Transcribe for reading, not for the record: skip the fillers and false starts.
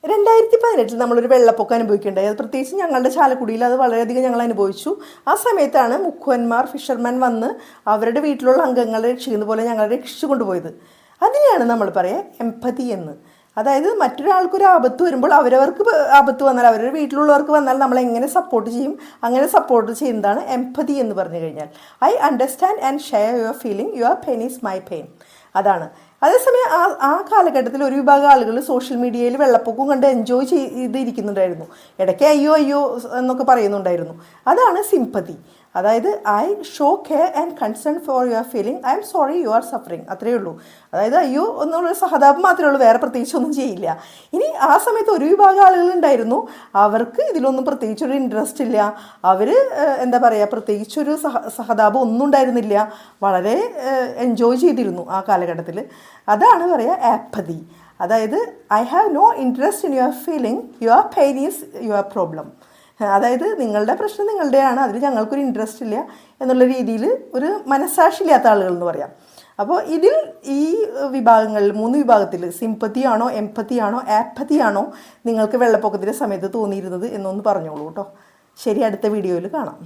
2018 നമ്മളൊരു വെള്ളപ്പൊക്കം അനുഭവിക്കേണ്ടായി. അത് പ്രത്യേകിച്ച് ഞങ്ങളുടെ ചാലക്കുടിയിൽ അത് വളരെയധികം ഞങ്ങൾ അനുഭവിച്ചു. ആ സമയത്താണ് മുക്കുവന്മാർ, ഫിഷർമാൻ വന്ന് അവരുടെ വീട്ടിലുള്ള അംഗങ്ങളെ രക്ഷിക്കുന്ന പോലെ ഞങ്ങളെ രക്ഷിച്ചു കൊണ്ടുപോയത്. അതിനെയാണ് നമ്മൾ പറയുക എംപതി എന്ന്. അതായത് മറ്റൊരാൾക്കൊരു ആപത്ത് വരുമ്പോൾ അവരവർക്ക് ആപത്ത് വന്നാൽ, അവരുടെ വീട്ടിലുള്ളവർക്ക് വന്നാൽ നമ്മൾ എങ്ങനെ സപ്പോർട്ട് ചെയ്യും, അങ്ങനെ സപ്പോർട്ട് ചെയ്യുന്നതാണ് എംപതി എന്ന് പറഞ്ഞു കഴിഞ്ഞാൽ. I understand and share your feeling, your pain is my pain. അതാണ്. അതേസമയം ആ കാലഘട്ടത്തിൽ ഒരു വിഭാഗം ആളുകൾ സോഷ്യൽ മീഡിയയിൽ വെള്ളപ്പൊക്കം കണ്ട് എൻജോയ് ചെയ്തിരിക്കുന്നുണ്ടായിരുന്നു. ഇടയ്ക്ക് അയ്യോ അയ്യോ എന്നൊക്കെ പറയുന്നുണ്ടായിരുന്നു. അതാണ് സിംപതി. അതായത് I show care and concern for your feeling, I am sorry you are suffering. അത്രയേ ഉള്ളൂ. അതായത് അയ്യോ എന്നുള്ള സഹതാപം മാത്രമേ ഉള്ളൂ, വേറെ പ്രത്യേകിച്ചൊന്നും ചെയ്യില്ല. ഇനി ആ സമയത്ത് ഒരു വിഭാഗം ആളുകളുണ്ടായിരുന്നു, അവർക്ക് ഇതിലൊന്നും പ്രത്യേകിച്ചൊരു ഇൻട്രസ്റ്റ് ഇല്ല. അവർ എന്താ പറയുക, പ്രത്യേകിച്ചൊരു സഹതാപം ഒന്നും ഉണ്ടായിരുന്നില്ല. വളരെ എൻജോയ് ചെയ്തിരുന്നു ആ കാലഘട്ടത്തിൽ. അതാണ് പറയുക ആപ്പതി. അതായത് I have no interest in your feeling, your pain is your problem. അതായത് നിങ്ങളുടെ പ്രശ്നം നിങ്ങളുടെയാണ്, അതിൽ ഞങ്ങൾക്കൊരു ഇൻട്രസ്റ്റ് ഇല്ല എന്നുള്ള രീതിയിൽ ഒരു മനസ്സാക്ഷിയില്ലാത്ത ആളുകൾ എന്ന് പറയാം. അപ്പോൾ ഇതിൽ ഈ വിഭാഗങ്ങളിൽ 3 വിഭാഗത്തിൽ സിംപതി ആണോ, എംപതി ആണോ, ആപ്പതി ആണോ നിങ്ങൾക്ക് വെള്ളപ്പൊക്കത്തിൻ്റെ സമയത്ത് തോന്നിയിരുന്നത് എന്നൊന്ന് പറഞ്ഞോളൂ കേട്ടോ. ശരി, അടുത്ത വീഡിയോയിൽ കാണാം.